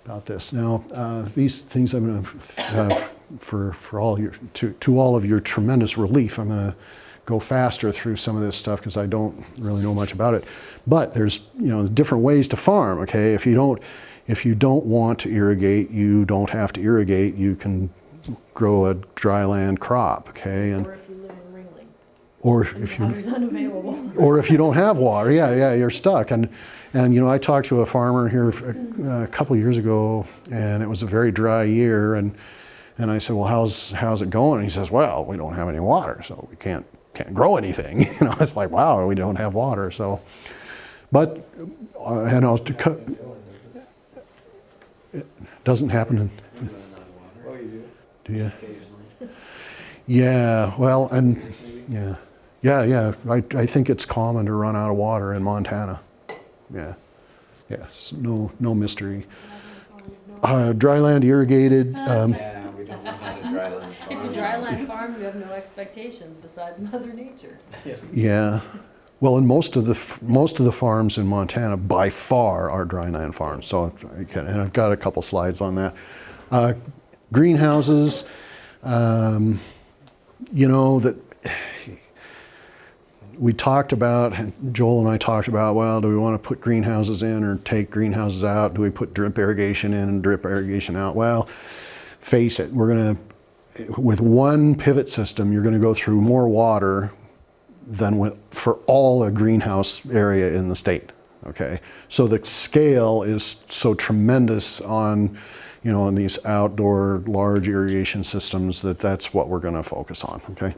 about this. Now, these things I'm going to, for all your, to all of your tremendous relief, I'm going to go faster through some of this stuff because I don't really know much about it. But there's, different ways to farm, okay? If you don't want to irrigate, you don't have to irrigate. You can grow a dryland crop, okay? And, or if you live in Ringling. Or if water's unavailable. Or if you don't have water, yeah, you're stuck. And I talked to a farmer here a couple years ago, and it was a very dry year, and I said, well, how's it going? And he says, well, we don't have any water, so we can't grow anything. It's like, wow, we don't have water. So, but it doesn't happen. Oh, you do? Do you? Occasionally. Yeah. Well, and yeah. I think it's common to run out of water in Montana. Yeah. It's no mystery. Dryland irrigated. Yeah, we don't know how to dryland farm. If you dryland farm, you have no expectations besides Mother Nature. Yeah. Well, and most of the farms in Montana by far are dryland farms. So, and I've got a couple slides on that. Greenhouses, that we talked about, Joel and I talked about, well, do we want to put greenhouses in or take greenhouses out? Do we put drip irrigation in and drip irrigation out? Well, face it, with one pivot system, you're going to go through more water than for all the greenhouse area in the state, okay? So the scale is so tremendous on, in these outdoor large irrigation systems that's what we're going to focus on, okay?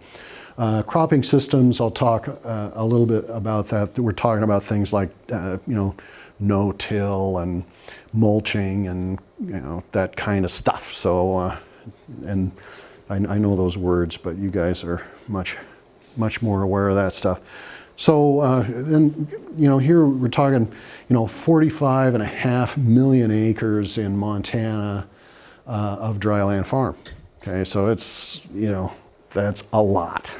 Cropping systems, I'll talk a little bit about that. We're talking about things like, no-till and mulching and, that kind of stuff. So, and I know those words, but you guys are much more aware of that stuff. So, and, here we're talking, 45.5 million acres in Montana of dryland farm. Okay, so it's, that's a lot.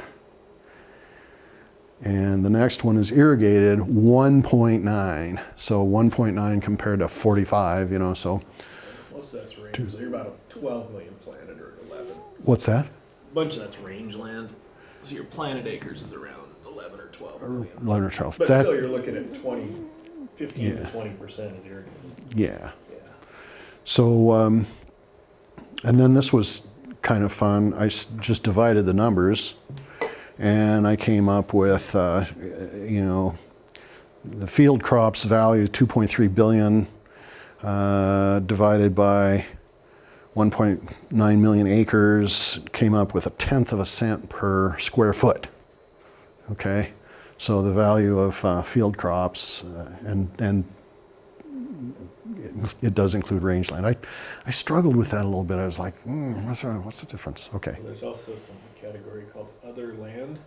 And the next one is irrigated, 1.9. So 1.9 compared to 45, so. Most of that's range, so you're about 12 million planted or 11. What's that? A bunch of that's rangeland. So your planted acres is around 11 or 12 million. 11 or 12. But still you're looking at 15 Yeah. to 20% is irrigated. Yeah. Yeah. So, and then this was kind of fun. I just divided the numbers, and I came up with, the field crops value 2.3 billion divided by 1.9 million acres, came up with 1/10 of a cent per square foot. Okay, so the value of field crops, and it does include rangeland. I struggled with that a little bit. I was like, what's the difference? Okay. Well, there's also some category called other land,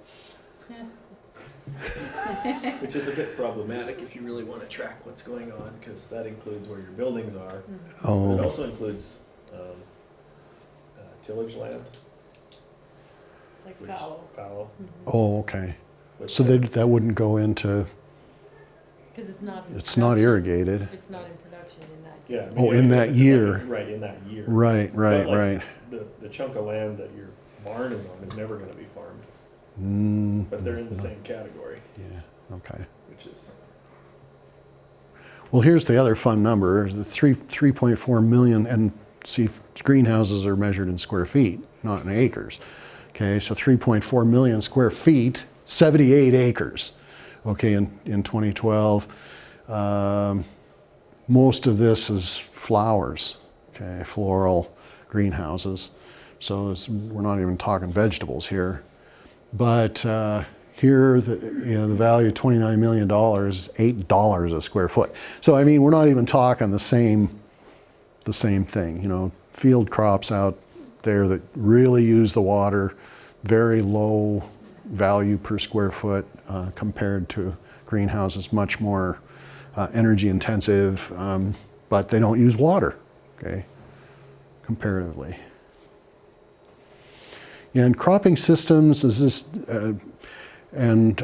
which is a bit problematic if you really want to track what's going on, because that includes where your buildings are. Oh. It also includes tillage land. Like Which, fallow. fallow. Oh, okay. Which So that wouldn't go into. Because it's not. It's not irrigated. It's not in production in that. Yeah. I mean, Oh, in that it's year. Right, in that year. Right. But, like, the chunk of land that your barn is on is never going to be farmed. But they're in the same category, Yeah. Okay. which is Well, here's the other fun number: the 3.4 million, and see, greenhouses are measured in square feet, not in acres. Okay, so 3.4 million square feet, 78 acres. Okay, in 2012, most of this is flowers. Okay, floral greenhouses. So we're not even talking vegetables here. But here, the value of $29 million is $8 a square foot. So I mean, we're not even talking the same thing. Field crops out there that really use the water, very low value per square foot compared to greenhouses, much more energy intensive, but they don't use water, okay, comparatively. And cropping systems is this, there's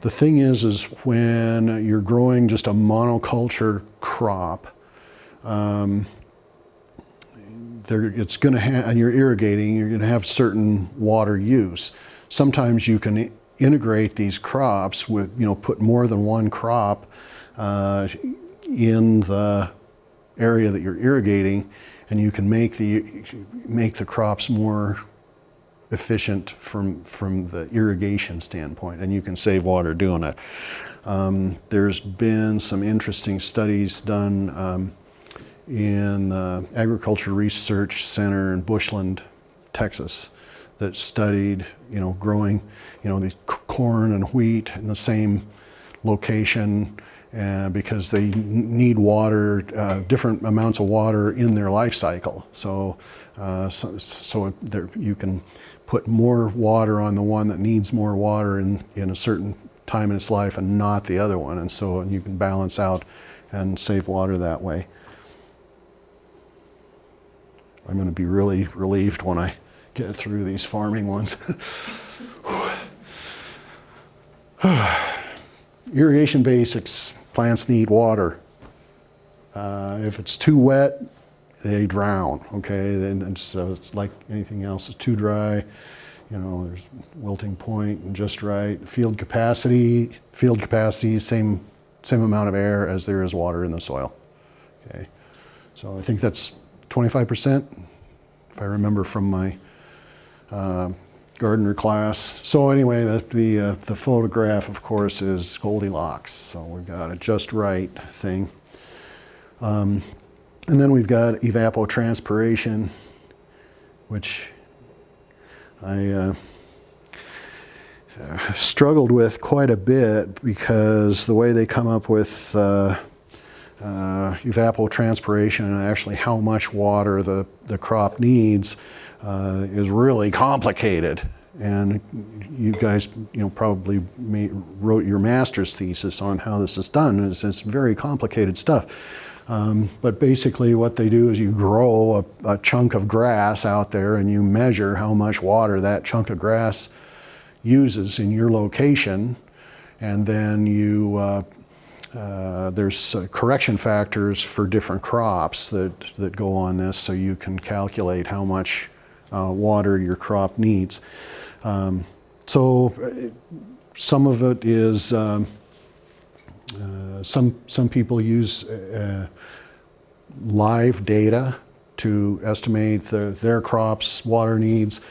The thing is when you're growing just a monoculture crop, it's going to have, and you're irrigating, you're going to have certain water use. Sometimes you can integrate these crops with, put more than one crop in the area that you're irrigating, and you can make the crops more efficient from the irrigation standpoint, and you can save water doing it. There's been some interesting studies done in the Agriculture Research Center in Bushland, Texas, that studied, growing, these corn and wheat in the same location, because they need water, different amounts of water in their life cycle. So you can put more water on the one that needs more water in a certain time in its life and not the other one. And so you can balance out and save water that way. I'm going to be really relieved when I get through these farming ones. Irrigation basics. Plants need water. If it's too wet, they drown, okay? And so it's like anything else. It's too dry, there's wilting point and just right. Field capacity, same amount of air as there is water in the soil, okay? So I think that's 25%, if I remember from my gardener class. So anyway, the photograph, of course, is Goldilocks. So we've got a just right thing. And then we've got evapotranspiration, which I struggled with quite a bit, because the way they come up with evapotranspiration and actually how much water the crop needs is really complicated. And you guys, probably wrote your master's thesis on how this is done. It's very complicated stuff. But basically what they do is you grow a chunk of grass out there, and you measure how much water that chunk of grass uses in your location. And then there's correction factors for different crops that go on this, so you can calculate how much water your crop needs. So some of it is, some people use live data to estimate their crops' water needs.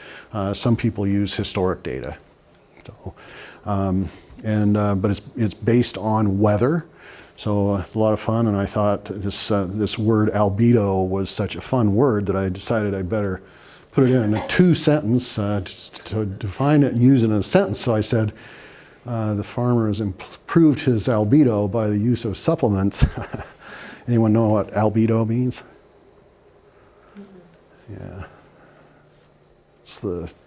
Some people use historic data. So, but it's based on weather. So it's a lot of fun, and I thought this word albedo was such a fun word that I decided I'd better put it in a two-sentence to define it and use it in a sentence. So I said, the farmer has improved his albedo by the use of supplements. Anyone know what albedo means? Yeah. It's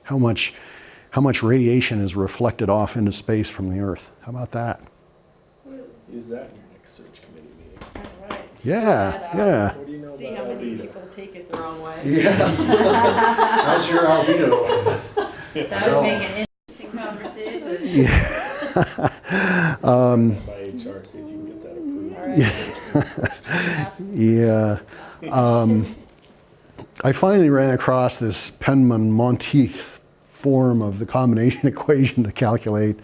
how much radiation is reflected off into space from the Earth. How about that? Use that in your next search committee meeting. All right. Yeah. What do you know See about how many albedo? people take it the wrong way. Yeah. How's your albedo? That would make an interesting conversation. Yeah. By HR, see if you can get that approved. All right. Yeah. I finally ran across this Penman-Monteith form of the combination equation to calculate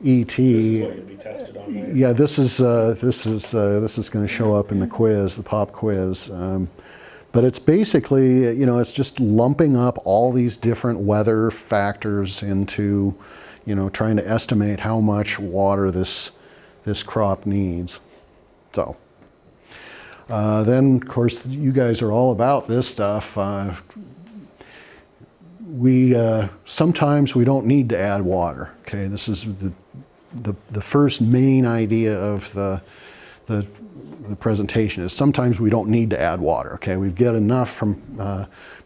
ET. This is what you'll be tested on later. Yeah, this is going to show up in the quiz, the pop quiz. But it's basically, it's just lumping up all these different weather factors into, trying to estimate how much water this crop needs. So. Then, of course, you guys are all about this stuff. Sometimes we don't need to add water. Okay, this is the first main idea of the presentation is sometimes we don't need to add water. Okay, we get enough from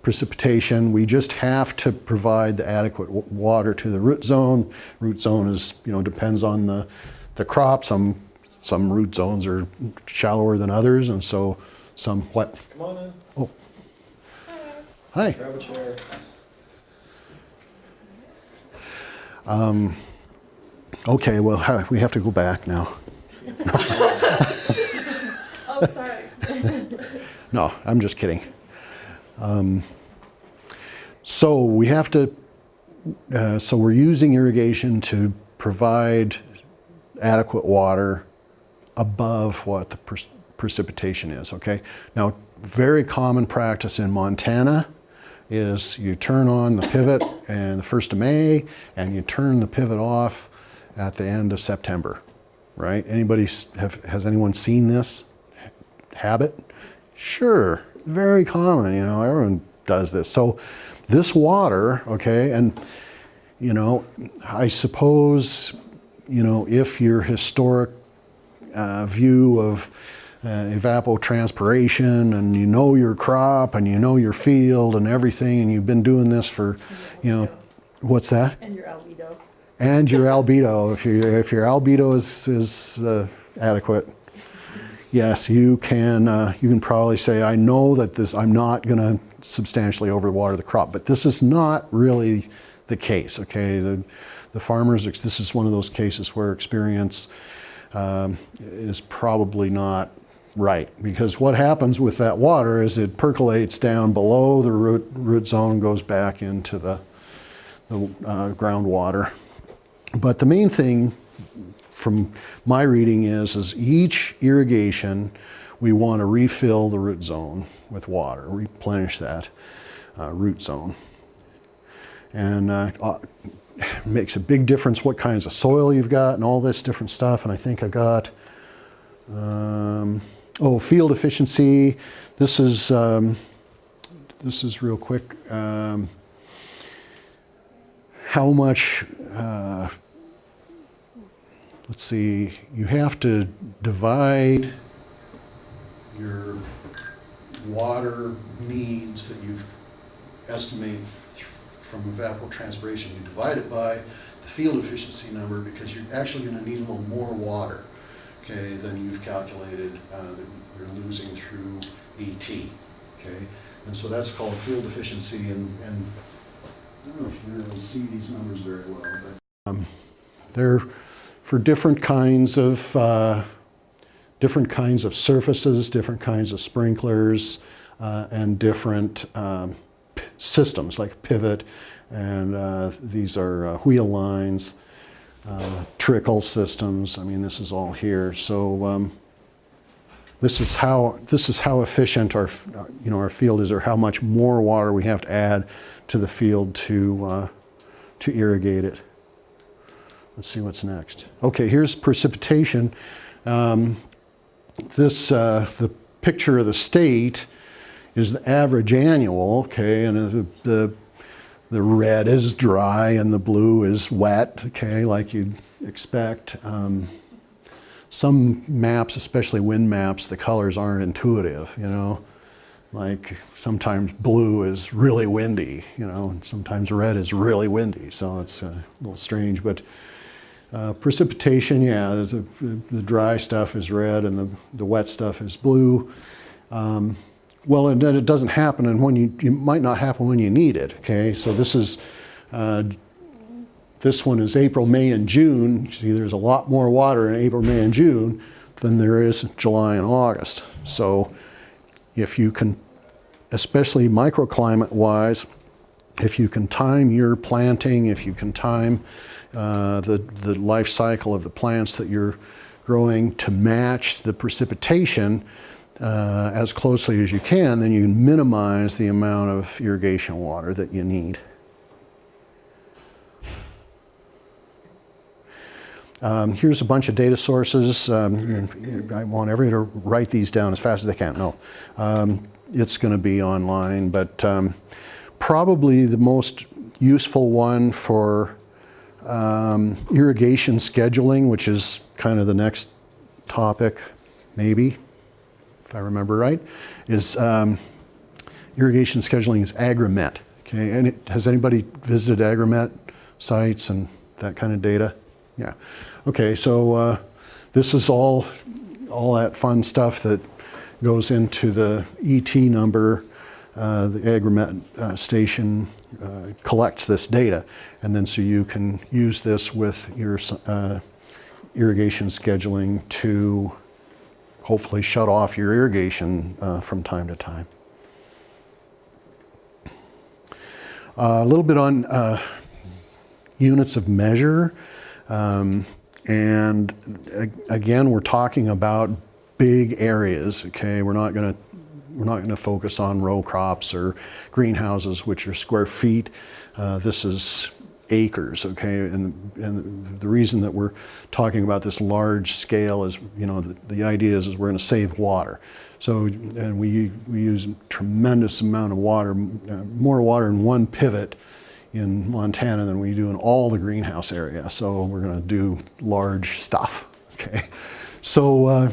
precipitation. We just have to provide the adequate water to the root zone. Root zone is depends on the crop. Some root zones are shallower than others, and so some what? Come on in. Oh, hi. Grab a chair. Okay, well, we have to go back now. Oh, sorry. No, I'm just kidding. So we have to, so we're using irrigation to provide adequate water above what the precipitation is, okay? Now, very common practice in Montana is you turn on the pivot and the 1st of May, and you turn the pivot off at the end of September, right? Has anyone seen this habit? Sure, very common, you know, everyone does this. So this water, okay, and you know, I suppose, you know, if your historic view of evapotranspiration, and you know your crop and you know your field and everything, and you've been doing this for, you know, what's that? And your albedo. And your albedo, if your albedo is adequate, yes, you can probably say, I know that I'm not going to substantially overwater the crop, but this is not really the case. Okay, the farmers, this is one of those cases where experience is probably not right, because what happens with that water is it percolates down below the root zone and goes back into the groundwater. But the main thing from my reading is each irrigation, we want to refill the root zone with water, replenish that root zone. And makes a big difference what kinds of soil you've got and all this different stuff. And I think I got, field efficiency. This is real quick. How much, let's see, you have to divide your water needs that you've estimated from evapotranspiration. You divide it by the field efficiency number, because you're actually going to need a little more water, okay, than you've calculated that you're losing through ET, okay? And so that's called field efficiency, and I don't know if you can really see these numbers very well, but they're for different kinds of surfaces, different kinds of sprinklers, and different systems like pivot, and these are wheel lines, trickle systems. I mean, this is all here. So this is how efficient our field is, or how much more water we have to add to the field to irrigate it. Let's see what's next. Okay, here's precipitation. The picture of the state is the average annual, okay, and the red is dry and the blue is wet, okay, like you'd expect. Some maps, especially wind maps, the colors aren't intuitive, you know. Like sometimes blue is really windy, you know, and sometimes red is really windy, so it's a little strange. But precipitation, yeah, the dry stuff is red and the wet stuff is blue. Well, and then it doesn't happen, and it might not happen when you need it. Okay, so this one is April, May, and June. You see, there's a lot more water in April, May, and June than there is in July and August. So, if you can, especially microclimate-wise, if you can time your planting, if you can time the life cycle of the plants that you're growing to match the precipitation as closely as you can, then you can minimize the amount of irrigation water that you need. Here's a bunch of data sources. I want everyone to write these down as fast as they can. No, it's going to be online, but probably the most useful one for irrigation scheduling, which is kind of the next topic, maybe, if I remember right, is irrigation scheduling is Agrimet. Okay, and has anybody visited Agrimet sites and that kind of data? Yeah. Okay, so this is all that fun stuff that goes into the ET number the agromet station collects this data, and then so you can use this with your irrigation scheduling to hopefully shut off your irrigation from time to time. A little bit on units of measure, and again, we're talking about big areas. Okay, we're not going to focus on row crops or greenhouses, which are square feet. This is acres. Okay, and the reason that we're talking about this large scale is, the idea is we're going to save water. So, and we use a tremendous amount of water, more water in one pivot in Montana than we do in all the greenhouse area. So we're going to do large stuff. Okay, so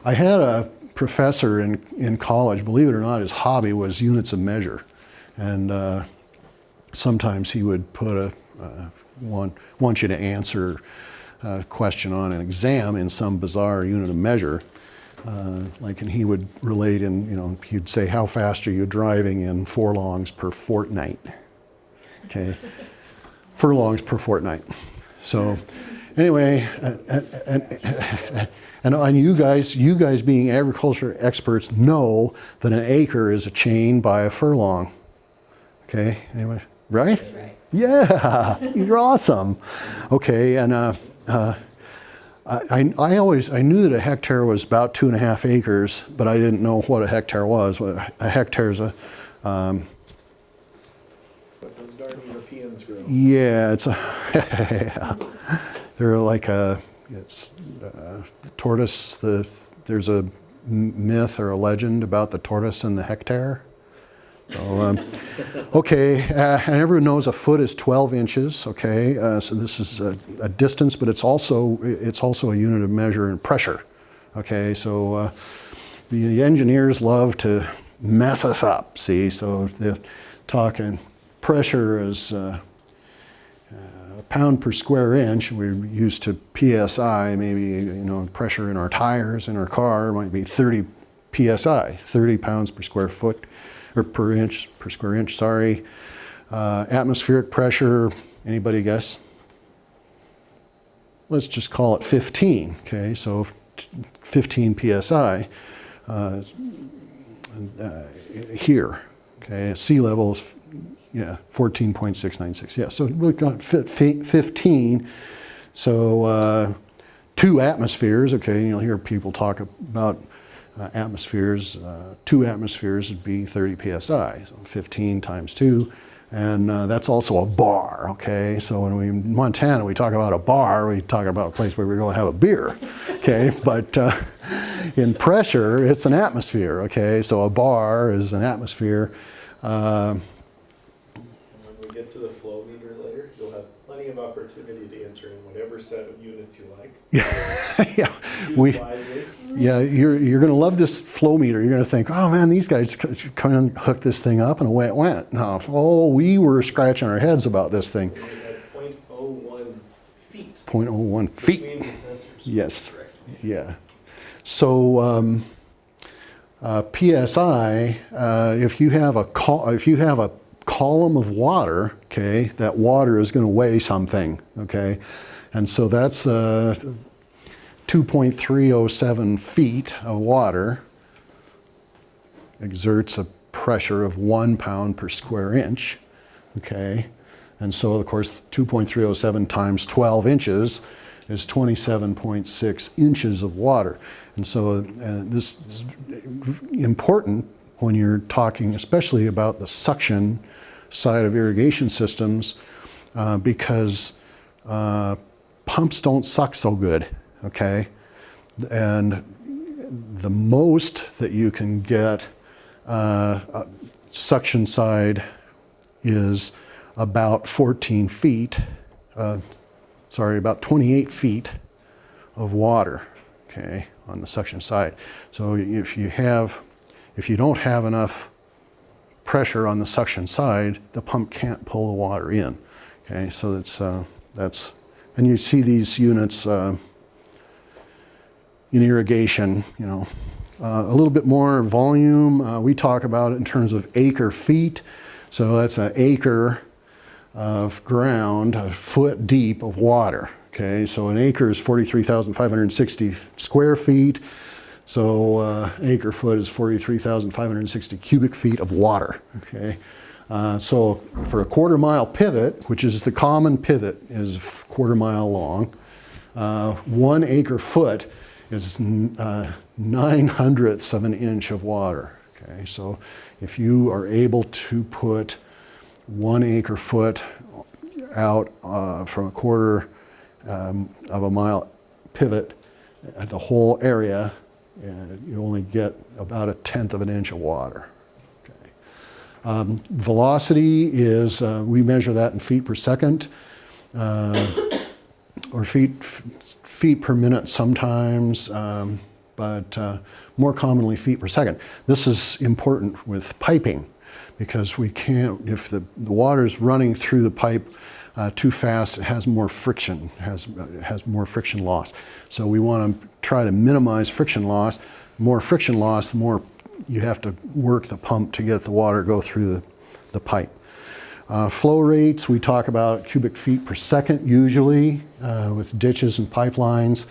I had a professor in college. Believe it or not, his hobby was units of measure, and sometimes he would put want you to answer a question on an exam in some bizarre unit of measure. And he would relate he'd say, how fast are you driving in furlongs per fortnight? Okay, furlongs per fortnight. So anyway, and you guys being agriculture experts know that an acre is a chain by a furlong. Okay, anyway, right? Right. Yeah, you're awesome. Okay, and I knew that a hectare was about 2.5 acres, but I didn't know what a hectare was. A hectare is But those darn Europeans grow. yeah, it's they're like tortoise. There's a myth or a legend about the tortoise and the hectare. So, okay, and everyone knows a foot is 12 inches. Okay, so this is a distance, but it's also a unit of measure in pressure. Okay, so the engineers love to mess us up. See, so they're talking pressure is a pound per square inch. We're used to PSI. Maybe pressure in our tires in our car might be 30 PSI, 30 pounds per square foot. Or per square inch, sorry. Atmospheric pressure, anybody guess? Let's just call it 15, okay? So 15 PSI here, okay? Sea level is, 14.696, yeah. So we've got 15, so 2 atmospheres, okay? You'll hear people talk about atmospheres. 2 atmospheres would be 30 psi, so 15 times 2, and that's also a bar. Okay, so when in Montana we talk about a bar, we talk about a place where we're going to have a beer. Okay, but in pressure it's an atmosphere. Okay, so a bar is an atmosphere. And when we get to the flow meter later, you'll have plenty of opportunity to enter in whatever set of units you like. Yeah, Choose wisely. Yeah, you're going to love this flow meter. You're going to think, oh man, these guys come and hook this thing up, and away it went. No, we were scratching our heads about this thing. And we had 0.01 feet. 0.01 feet. Between the sensors. Yes. Correct. Yeah. So PSI, if you have a column of water, okay, that water is going to weigh something, okay, and so that's 2.307 feet of water exerts a pressure of 1 pound per square inch, okay, and so of course 2.307 times 12 inches is 27.6 inches of water. And so this is important when you're talking especially about the suction side of irrigation systems, because pumps don't suck so good, okay? And the most that you can get suction side is about 14 feet, about 28 feet of water, okay, on the suction side. So if you don't have enough pressure on the suction side, the pump can't pull the water in. Okay, so that's, and you see these units in irrigation, a little bit more volume. We talk about it in terms of acre feet. So that's an acre of ground, a foot deep of water. Okay, so an acre is 43,560 square feet. So acre foot is 43,560 cubic feet of water. Okay, so for a quarter-mile pivot, which is the common pivot, is a quarter-mile long. 1 acre foot is 9/100ths of an inch of water. Okay, so if you are able to put 1 acre foot out from a quarter of a mile pivot at the whole area, you only get about 1/10 of an inch of water. Okay. Velocity is, we measure that in feet per second, or feet per minute sometimes, but more commonly feet per second. This is important with piping because we can't, if the water is running through the pipe too fast, it has more friction, has more friction loss. So we want to try to minimize friction loss. More friction loss, the more you have to work the pump to get the water to go through the pipe. Flow rates, we talk about cubic feet per second usually with ditches and pipelines.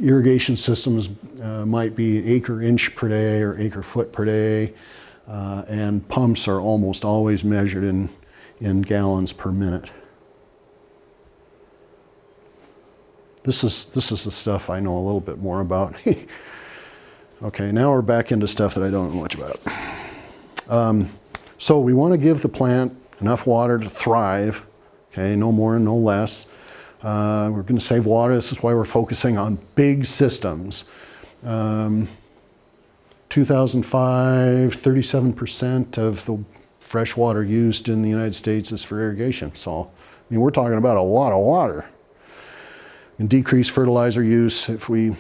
Irrigation systems might be acre inch per day or acre foot per day, and pumps are almost always measured in gallons per minute. This is the stuff I know a little bit more about. Okay, now we're back into stuff that I don't know much about. So we want to give the plant enough water to thrive, okay, no more and no less. We're going to save water. This is why we're focusing on big systems. 2005, 37% of the fresh water used in the United States is for irrigation. So, I mean, we're talking about a lot of water. And decrease fertilizer use if we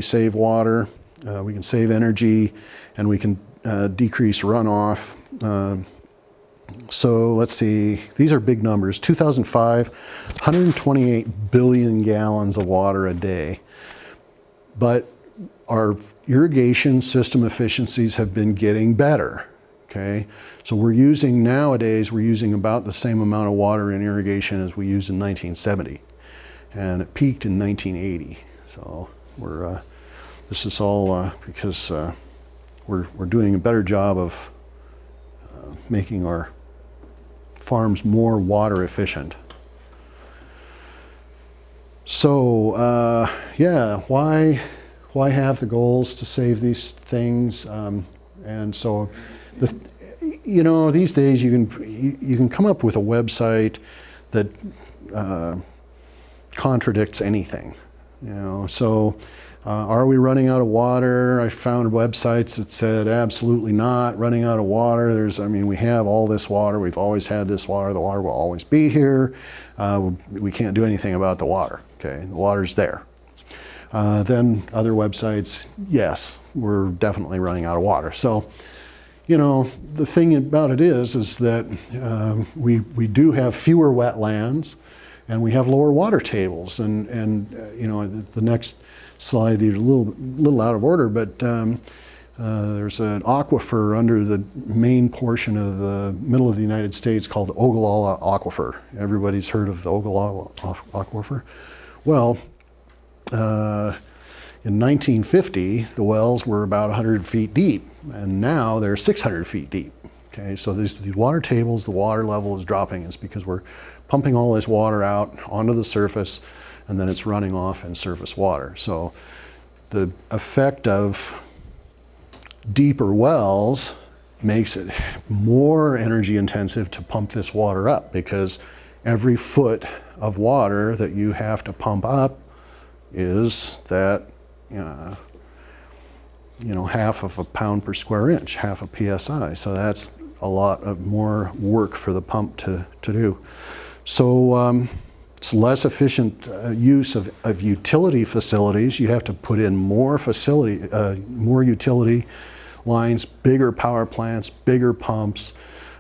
save water. We can save energy, and we can decrease runoff. So let's see, these are big numbers. 2005, 128 billion gallons of water a day. But our irrigation system efficiencies have been getting better, okay? So nowadays, we're using about the same amount of water in irrigation as we used in 1970. And it peaked in 1980. So this is all because we're doing a better job of making our farms more water efficient. So yeah, why have the goals to save these things? And so, these days you can come up with a website that contradicts anything. So. Are we running out of water? I found websites that said absolutely not running out of water. We have all this water. We've always had this water. The water will always be here. We can't do anything about the water. Okay, the water's there. Then other websites, yes, we're definitely running out of water. So, the thing about it is that we do have fewer wetlands, and we have lower water tables. And the next slide, these are a little out of order, but there's an aquifer under the main portion of the middle of the United States called the Ogallala Aquifer. Everybody's heard of the Ogallala Aquifer. Well, in 1950, the wells were about 100 feet deep, and now they're 600 feet deep. Okay, so these water tables, the water level is dropping. It's because we're pumping all this water out onto the surface, and then it's running off in surface water. So the effect of deeper wells makes it more energy intensive to pump this water up, because every foot of water that you have to pump up is that, half of a pound per square inch, half a PSI. So that's a lot of more work for the pump to do. So it's less efficient use of utility facilities. You have to put in more utility lines, bigger power plants, bigger pumps.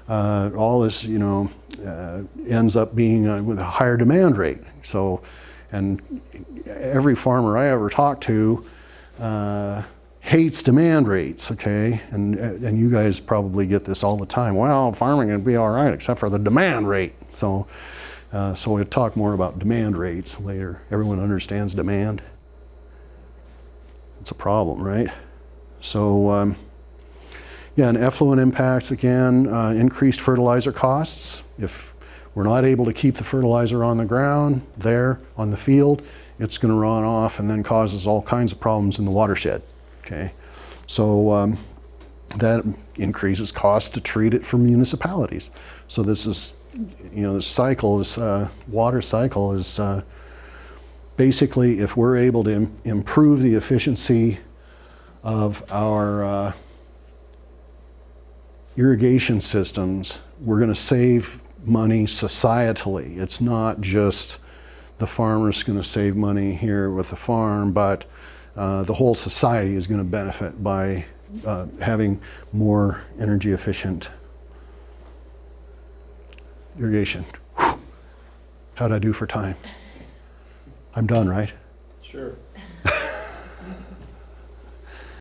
All this, ends up being with a higher demand rate. So, and every farmer I ever talked to hates demand rates, okay? And you guys probably get this all the time. Well, farming would be all right except for the demand rate. So we'll talk more about demand rates later. Everyone understands demand? It's a problem, right? So, yeah, and effluent impacts, again, increased fertilizer costs. If we're not able to keep the fertilizer on the ground, there, on the field, it's going to run off and then causes all kinds of problems in the watershed, okay? So that increases costs to treat it for municipalities. So this is, you know, this cycle, this water cycle is basically, if we're able to improve the efficiency of our irrigation systems, we're going to save money societally. It's not just the farmer's going to save money here with the farm, but the whole society is going to benefit by having more energy efficient irrigation. How'd I do for time? I'm done, right? Sure.